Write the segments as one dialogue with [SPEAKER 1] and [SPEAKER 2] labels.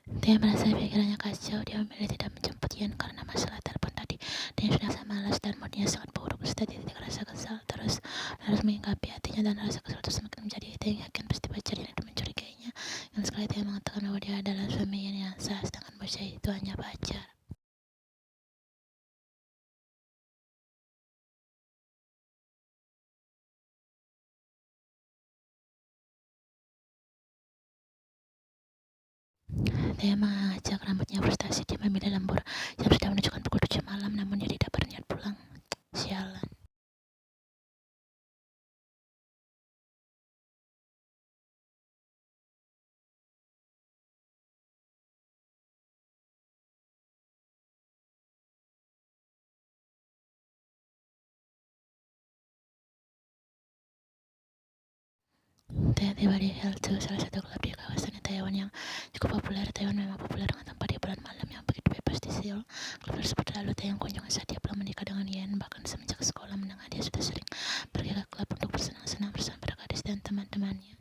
[SPEAKER 1] Dia merasa pikirannya kacau. Dia memilih tidak menjemput Ian karena masalah telepon tadi. Dia sudah sangat malas dan moodnya sangat buruk. Setelah titik rasa kesal terus harus mengingkapi hatinya, dan rasa kesal itu semakin menjadi. Dia yakin pasti pacarnya itu mencurigainya. Yang sekali dia mengatakan bahwa dia adalah suami Ian yang sah, sedangkan bocah itu hanya pacar. Dia mengajak rambutnya frustasi. Dia memilih lembur. Jam sudah menunjukkan pukul 7 malam, namun dia tidak berniat pulang. Sialan. Dia tiba di Hilltop, salah satu klub di kawasan Taiwan yang cukup populer. Taiwan memang populer dengan tempat hiburan malam yang begitu bebas di Seoul. Klub tersebut lalu Taeyong kunjungi saat dia belum menikah dengan Yen. Bahkan semenjak sekolah menengah, dia sudah sering pergi ke klub untuk bersenang-senang bersama para gadis dan teman-temannya.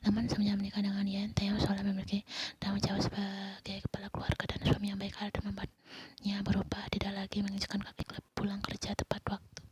[SPEAKER 1] Namun semenjak menikah dengan Yen, Taeyong seolah memiliki tanggung jawab sebagai kepala keluarga dan suami yang baik. Hal itu membuatnya berubah, tidak lagi menginjakkan kaki klub, pulang kerja tepat waktu.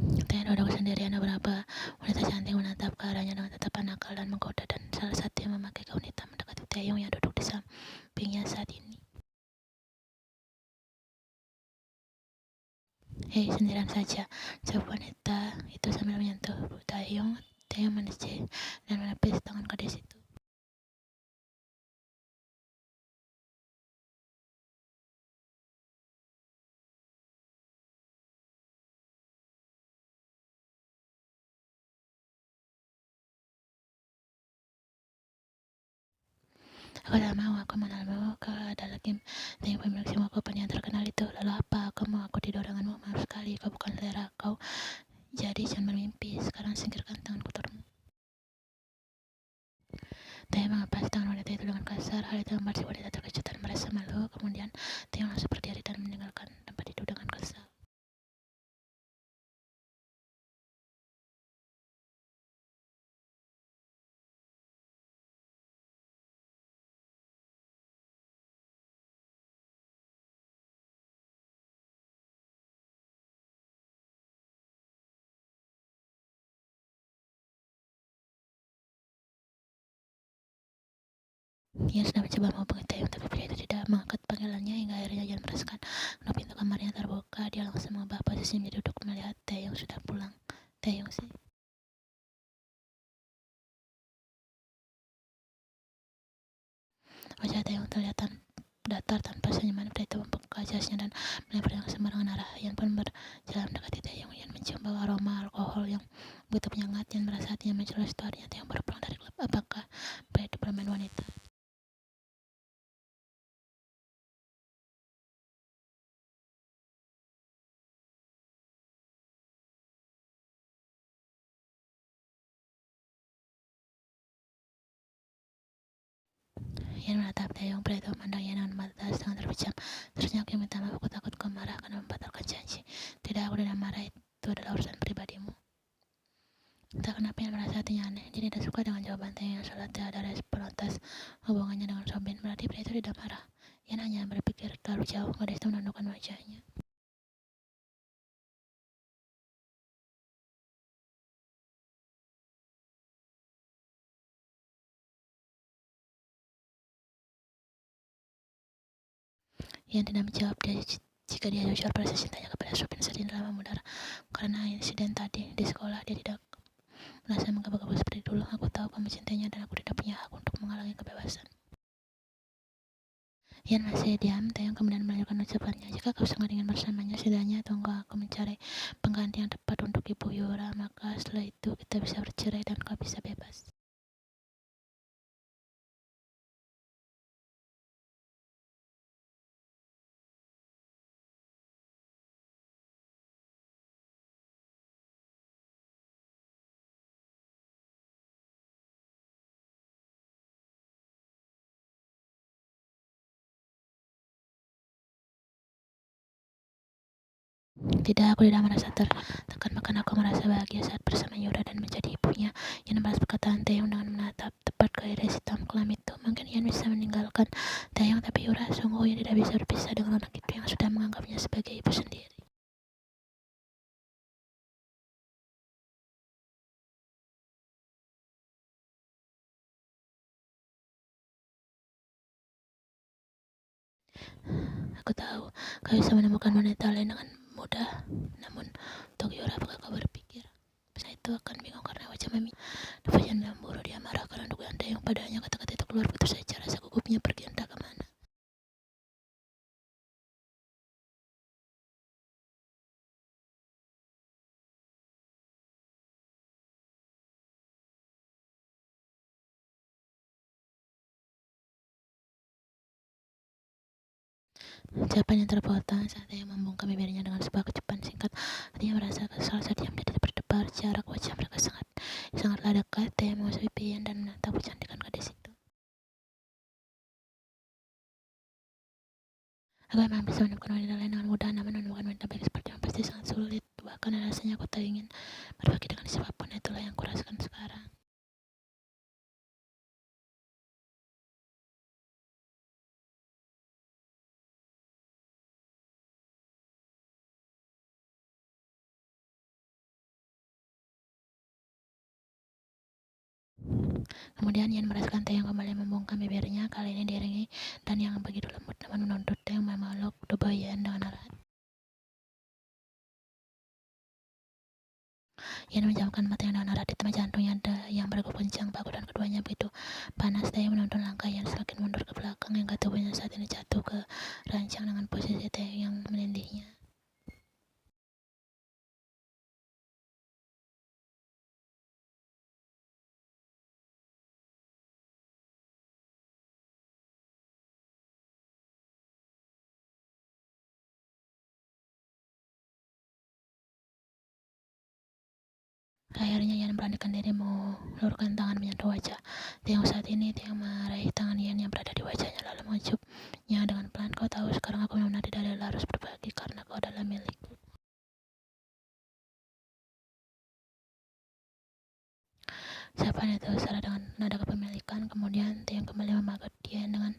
[SPEAKER 1] Taeyong duduk sendirian. Beberapa wanita cantik menatap ke arahnya dengan tatapan nakal dan menggoda, dan salah satu yang memakai gaun hitam mendekati Taeyong yang duduk di sampingnya saat ini. Hei, sendirian saja, jawab wanita itu sambil menyentuh Taeyong. Taeyong manis dan menepis tangan gadis itu. Aku tak mau, aku mengenalmu. Kau adalah Kim, Taeyong, pemilik semua kopan yang terkenal itu. Lalu apa? Aku mau aku tidur denganmu. Maaf sekali, kau bukan selera kau. Jadi jangan bermimpi. Sekarang singkirkan tangan kotormu. Taeyong mengepas tangan wanita itu dengan kasar. Hal itu membuat si wanita terkejut dan merasa malu. Kemudian Taeyong langsung berdiri dan meninggalkan tempat itu dengan kesal. Dia sudah mencoba menghubungi Taeyong, tapi pria itu tidak mengangkat panggilannya hingga akhirnya Jan merasakan kalau pintu kamarnya terbuka. Dia langsung mengubah posisi menjadi duduk melihat Taeyong sudah pulang. Taeyong sih. Wajah Taeyong terlihat datar tanpa senyuman. Pria itu membuka jasnya dan melempar dengan sembarangan arah. Yan pun berjalan mendekati Taeyong. Yan mencium bau aroma alkohol yang begitu menyengat. Yan merasa hatinya menjelas. Itu Taeyong baru pulang dari klub. Apakah pria itu bermain wanita? Yan menatap Taeyong. Pria itu memandang Yan dengan mata setengah terpejam. Terusnya, aku minta maaf, aku takut kau marah karena membatalkan janji. Tidak, aku tidak marah. Itu adalah urusan pribadimu. Entah kenapa Yan merasa hatinya aneh. Dia tidak suka dengan jawaban Taeyong yang seolah tidak ada respon atas hubungannya dengan Sobin. Berarti pria itu tidak marah. Yan hanya berpikir terlalu jauh. Gadis itu menundukkan wajahnya. Yan tidak menjawab dia jika dia jujur pada cintanya kepada Sobin saat ini telah memudar karena insiden tadi di sekolah. Dia tidak merasa menggebu-gebu seperti dulu. Aku tahu kamu mencintainya dan aku tidak punya hak untuk menghalangi kebebasan. Ian masih diam. Taeyong kemudian melanjutkan ucapannya. Jika kau sangat ingin bersamanya, setidaknya tunggu aku mencari pengganti yang tepat untuk Ibu Yura. Maka setelah itu kita bisa bercerai dan kau bisa bebas. Tidak, aku tidak merasa tertekan, bahkan aku merasa bahagia saat bersama Yura dan menjadi ibunya. Ian membalas perkataan Taeyong dengan menatap tepat ke iris hitam kelam itu. Mungkin Ian bisa meninggalkan Taeyong, tapi Yura sungguh Ian tidak bisa berpisah dengan anak itu yang sudah menganggapnya sebagai ibu sendiri. Aku tahu kau bisa menemukan wanita lain dengan mudah. Namun, untuk Yura, apakah kau berpikir bisa itu akan bingung karena wajah Mami wajah cemburu? Dia marah karena dugaan Taeyong padanya. Kata-kata itu keluar begitu saja. Rasa gugupnya pergi entah kemana. Ucapan yang terpotong saat ia membungkam bibirnya dengan sebuah kecupan singkat. Dia merasa kesal saat dia menjadi berdebar. Jarak wajah mereka sangatlah dekat. Dia mengusui Pian dan menatap kecantikan gadis itu. Aku memang bisa menemukan wanita lain dengan mudah, namun menemukan wanita baik seperti yang pasti sangat sulit. Bahkan rasanya aku tak ingin berbagi dengan siapapun. Itulah yang kurasakan sekarang. Kemudian Ian merasakan Taeyong kembali membungkam bibirnya, kali ini diiringi dan yang begitu lembut namun menuntut Taeyong memeluk tubuh Ian dengan erat. Ian menjamkan matanya dengan erat di tengah jantungnya yang berdegup kencang. Bahu dan keduanya begitu panas. Taeyong menuntun langkah Ian semakin mundur ke belakang hingga tubuhnya saat ini jatuh ke ranjang dengan posisi Taeyong yang menindihnya. Akhirnya Ian memberanikan diri mengulurkan tangan menyentuh wajah Taeyong saat ini. Taeyong meraih tangan Ian yang berada di wajahnya lalu mengejutnya dengan pelan. Kau tahu sekarang aku benar-benar tidak harus berbagi karena kau adalah milikku. Ucapan itu syarat dengan nada kepemilikan. Kemudian Taeyong kembali memagut Ian dengan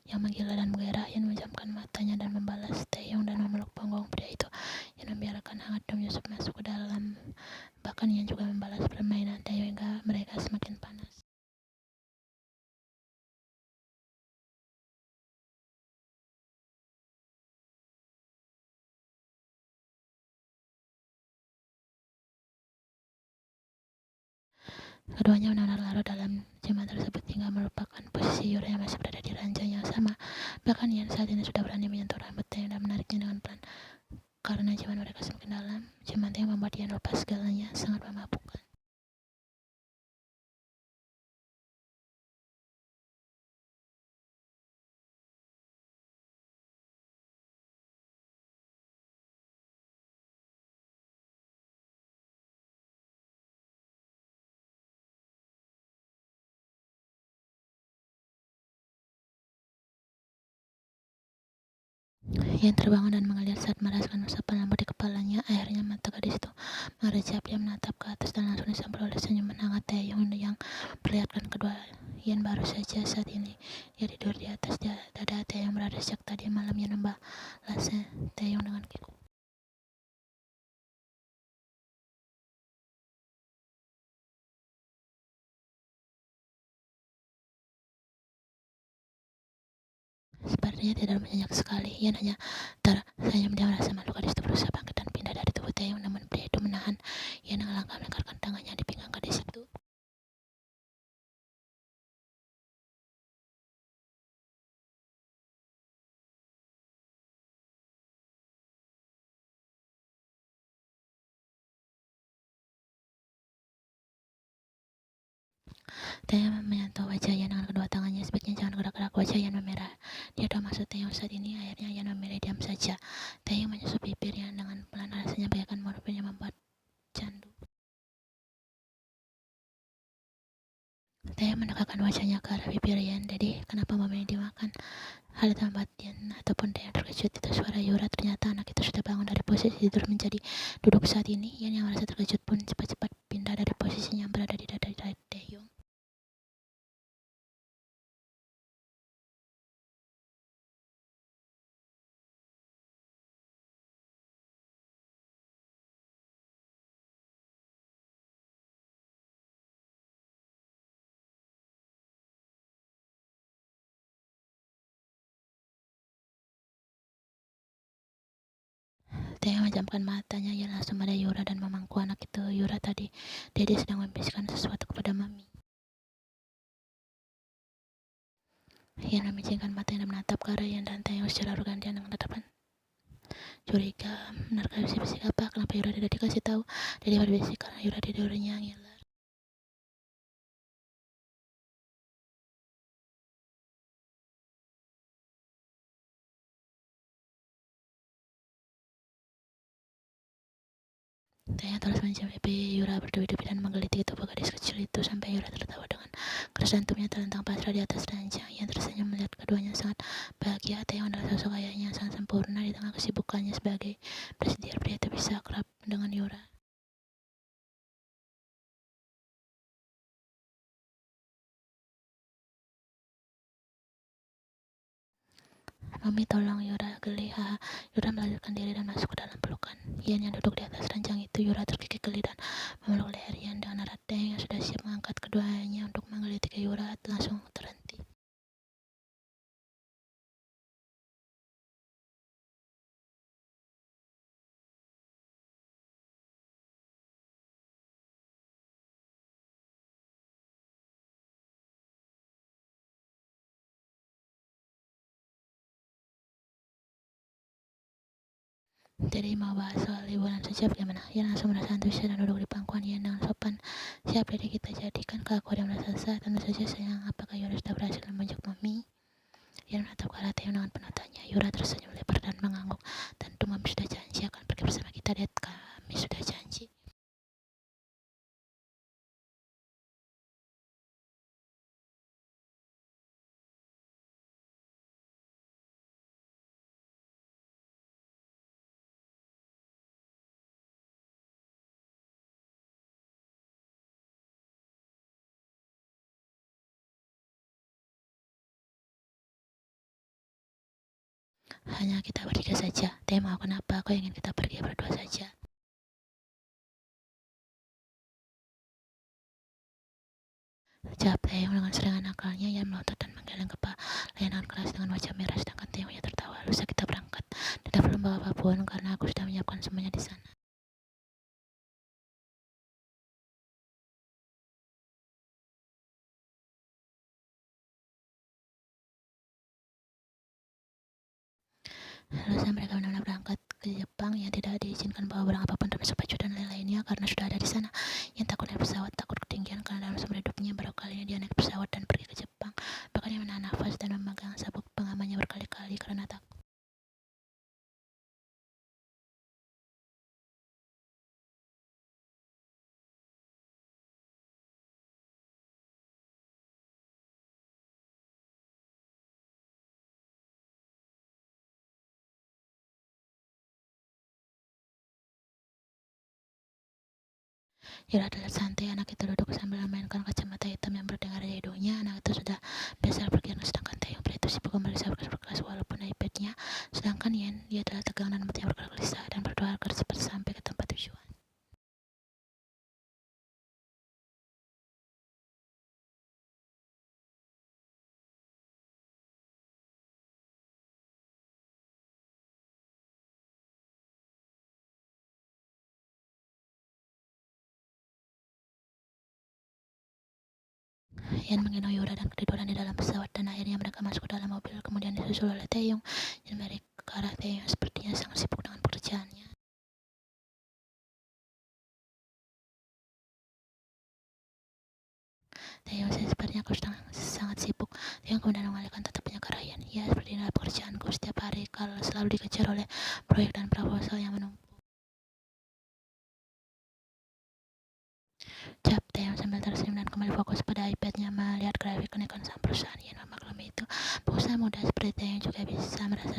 [SPEAKER 1] yang menggila dan menggairah. Ian menjamkan matanya dan membalas Taeyong dan memeluk punggung pria itu. Ian membiarkan hangat dan menyusup masuk ke dalam. Bahkan Ian juga membalas permainan Taeyong hingga mereka semakin panas. Keduanya benar-benar larut dalam ciuman tersebut hingga melupakan posisi Yura yang masih berada di ranjang yang sama. Bahkan Ian saat ini sudah berani menyentuh rambut Taeyong dan menariknya dengan pelan. Karena ciuman mereka semakin dalam, ciuman Taeyong membuat Ian lepas segalanya, sangat memabukkan. Ian terbangun dan mengeliat saat merasakan usapan lembut di kepalanya. Akhirnya mata gadis itu mengerjap. Dia menatap ke atas dan langsung disambut oleh senyuman hangat Taeyong yang memperlihatkan kedua Ian baru saja saat ini dia tidur di atas dada Taeyong berada sejak tadi malam. Ian membalas Taeyong dengan kikuk. Sepertinya tidak banyak sekali. Ian hanya tersenyum. Dia merasa malu. Gadis itu berusaha bangkit dan pindah dari tubuh Taeyong, namun pria itu menahan Ian dengan langkah melingkarkan tangannya di pinggang gadis itu. Taeyong menyentuh wajah Yan dengan kedua tangannya. Sebaiknya jangan gerak-gerak. Wajah Yan memerah. Dia tahu maksud Taeyong saat ini. Akhirnya Yan memilih diam saja. Taeyong menyusup bibir Yan dengan pelan. Rasanya bagaikan morfin yang membuat candu. Taeyong mendekatkan wajahnya ke arah bibir Yan. Jadi kenapa memilih dimakan? Hal itu membuat Yan ataupun Taeyong terkejut. Itu suara Yura. Ternyata anak itu sudah bangun dari posisi tidur menjadi duduk saat ini. Yan yang merasa terkejut pun cepat-cepat pindah dari posisinya yang berada di dada Taeyong. Taeyong menjamkan matanya. Yan langsung pada Yura dan memangku anak itu. Yura tadi, Dede sedang membisikkan sesuatu kepada Mami. Yan memicingkan matanya dan menatap ke arah Yan dan Taeyong secara arogan. Yan dengan tatapan curiga. Benarkah bisik-bisik apa? Kenapa Yura tidak dikasih tahu? Dede berbisik karena Yura tidurnya ngiler. Taeyong terus mencium pipi Yura bertubi-tubi dan menggeliti tubuh gadis kecil itu sampai Yura tertawa dengan keras dan tubuhnya terlentang pasrah di atas ranjang. Yan tersenyum melihat keduanya sangat bahagia. Taeyong adalah sosok ayahnya yang sangat sempurna. Di tengah kesibukannya sebagai presidir, pria itu bisa akrab dengan Yura. Mami tolong, Yura geli. Haha. Yura melanjutkan diri dan masuk ke dalam pelukan Yan yang duduk di atas ranjang itu. Yura terkikik geli dan memeluk leher Yan dengan erat. Taeyong yang sudah siap mengangkat keduanya untuk menggelitik Yura langsung terhenti. Jadi mau bahas soal liburan saja bagaimana? Yan langsung merasa antusias dan duduk di pangkuan Yan dengan sopan. Siap, jadi kita jadikan ke akuarium raksasa. Tentu saja sayang. Apakah Yura sudah berhasil membujuk Mami? Yan menatap ke arah Taeyong dengan penuh tanya. Yura tersenyum lebar dan mengangguk. Tentu Mami sudah janji akan pergi bersama kita, Dad. Kami sudah janji. Hanya kita bertiga saja. Taeyong mau kenapa? Aku ingin kita pergi berdua saja. Jawab Taeyong dengan serangan nakalnya. Yan melotot dan menggeleng kepala dengan keras dengan wajah merah. Sedangkan Taeyong yang tertawa. Lusa kita berangkat. Tidak perlu membawa apapun karena aku sudah menyiapkan semuanya di sana. Lusa mereka benar-benar berangkat ke Jepang. Yang tidak diizinkan bawa barang apapun termasuk baju dan lain-lainnya karena sudah ada di sana. Yang takut naik pesawat, takut ketinggian karena dalam seumur hidupnya baru kali ini dia naik pesawat dan pergi ke Jepang. Bahkan dia menahan nafas dan memegang sabuk pengamannya berkali-kali karena takut. Yura terlihat santai. Anak itu duduk sambil memainkan kacamata hitam yang berdengar di hidungnya. Anak itu sudah biasa berkeliling, sedangkan Taeyong pria itu sibuk memeriksa berkas-berkas walaupun iPad-nya. Sedangkan Yan, dia adalah tegang dan matinya bergerak gelisah dan berdoa agar cepat sampai ke tempat tujuan. Yan menggendong Yura dan ketiduran di dalam pesawat dan akhirnya mereka masuk ke dalam mobil. Kemudian disusul oleh Taeyong. Yan melirik ke arah Taeyong sepertinya sangat sibuk dengan pekerjaannya. Taeyong, sebenarnya aku sangat sibuk. Taeyong kemudian mengalihkan tatapnya ke Ryan. Ya, seperti inilah pekerjaanku setiap hari kalau selalu dikejar oleh proyek dan proposal yang menumpuk. Cap Taeyong sambil tersenyum dan kembali fokus pada iPad-nya melihat grafik kenaikan saham perusahaan yang memaklumi itu. Pengusaha muda seperti Taeyong juga bisa merasa